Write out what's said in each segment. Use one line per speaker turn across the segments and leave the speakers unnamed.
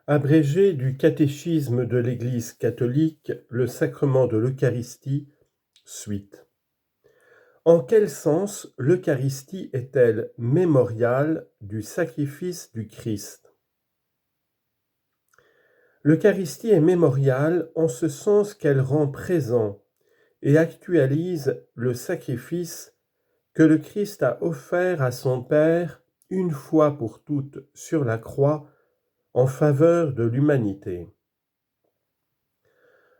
Abrégé du catéchisme de l'Église catholique, le sacrement de l'Eucharistie, suite. En quel sens l'Eucharistie est-elle mémoriale du sacrifice du Christ? L'Eucharistie est mémoriale en ce sens qu'elle rend présent et actualise le sacrifice que le Christ a offert à son Père une fois pour toutes sur la croix en faveur de l'humanité.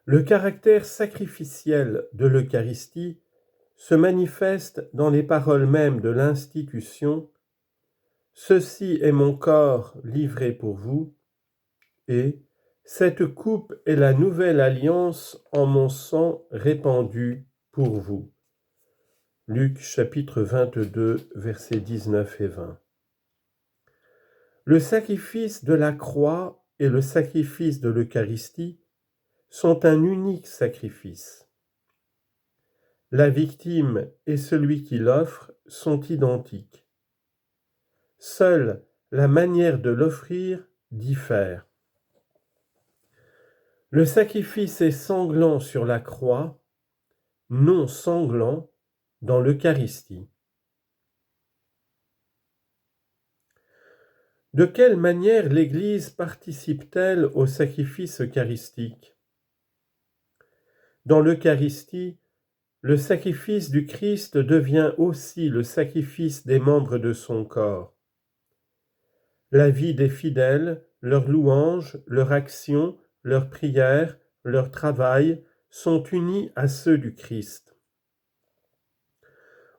Le caractère sacrificiel de l'Eucharistie se manifeste dans les paroles mêmes de l'institution « Ceci est mon corps livré pour vous » et « Cette coupe est la nouvelle alliance en mon sang répandu pour vous ». Luc chapitre 22, versets 19 et 20. Le sacrifice de la croix et le sacrifice de l'Eucharistie sont un unique sacrifice. La victime et celui qui l'offre sont identiques. Seule la manière de l'offrir diffère. Le sacrifice est sanglant sur la croix, non sanglant dans l'Eucharistie. De quelle manière l'Église participe-t-elle au sacrifice eucharistique? Dans l'Eucharistie, le sacrifice du Christ devient aussi le sacrifice des membres de son corps. La vie des fidèles, leurs louanges, leurs actions, leurs prières, leur travail sont unis à ceux du Christ.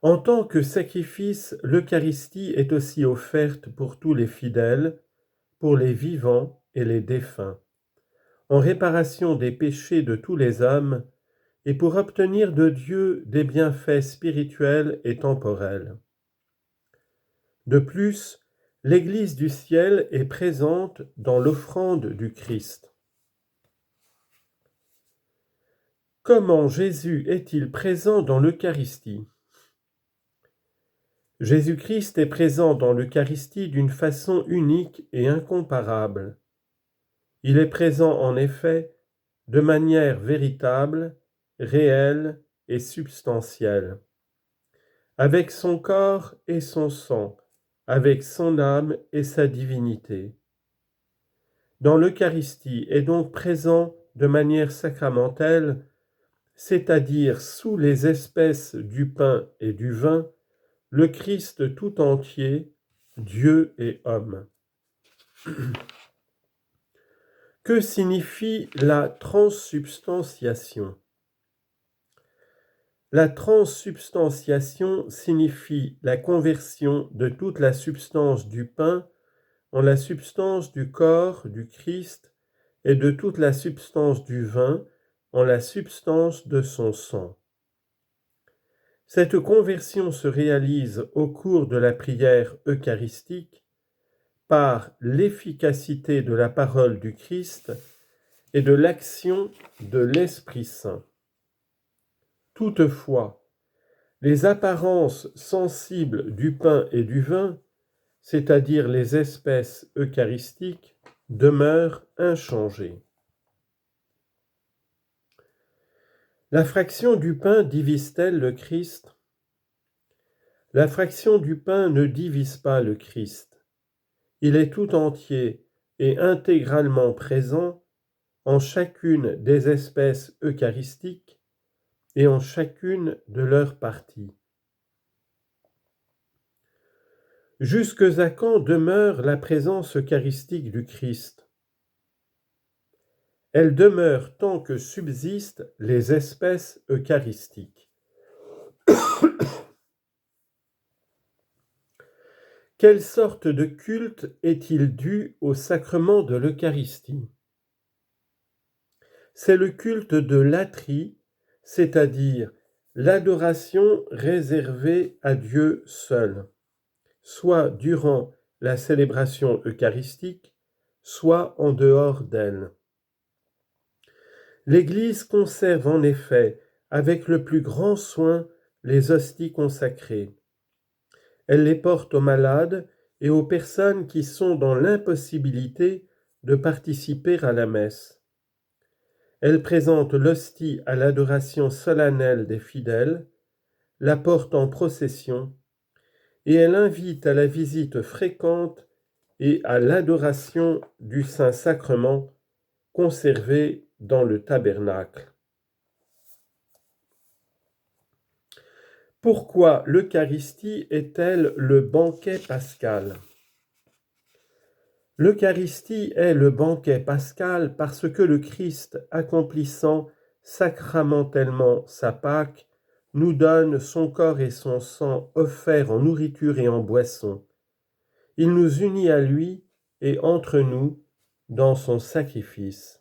En tant que sacrifice, l'Eucharistie est aussi offerte pour tous les fidèles, pour les vivants et les défunts, en réparation des péchés de tous les hommes et pour obtenir de Dieu des bienfaits spirituels et temporels. De plus, l'Église du ciel est présente dans l'offrande du Christ. Comment Jésus est-il présent dans l'Eucharistie? Jésus-Christ est présent dans l'Eucharistie d'une façon unique et incomparable. Il est présent en effet de manière véritable, réelle et substantielle, avec son corps et son sang, avec son âme et sa divinité. Dans l'Eucharistie est donc présent de manière sacramentelle, c'est-à-dire sous les espèces du pain et du vin, le Christ tout entier, Dieu et homme. Que signifie la transsubstantiation? La transsubstantiation signifie la conversion de toute la substance du pain en la substance du corps du Christ et de toute la substance du vin en la substance de son sang. Cette conversion se réalise au cours de la prière eucharistique par l'efficacité de la parole du Christ et de l'action de l'Esprit Saint. Toutefois, les apparences sensibles du pain et du vin, c'est-à-dire les espèces eucharistiques, demeurent inchangées. La fraction du pain divise-t-elle le Christ? La fraction du pain ne divise pas le Christ. Il est tout entier et intégralement présent en chacune des espèces eucharistiques et en chacune de leurs parties. Jusque à quand demeure la présence eucharistique du Christ? Elle demeure tant que subsistent les espèces eucharistiques. Quelle sorte de culte est-il dû au sacrement de l'Eucharistie? C'est le culte de l'atrie, c'est-à-dire l'adoration réservée à Dieu seul, soit durant la célébration eucharistique, soit en dehors d'elle. L'Église conserve en effet avec le plus grand soin les hosties consacrées. Elle les porte aux malades et aux personnes qui sont dans l'impossibilité de participer à la messe. Elle présente l'hostie à l'adoration solennelle des fidèles, la porte en procession, et elle invite à la visite fréquente et à l'adoration du Saint-Sacrement conservé dans le tabernacle. Pourquoi l'Eucharistie est-elle le banquet pascal ? L'Eucharistie est le banquet pascal parce que le Christ, accomplissant sacramentellement sa Pâque, nous donne son corps et son sang offerts en nourriture et en boisson. Il nous unit à lui et entre nous dans son sacrifice.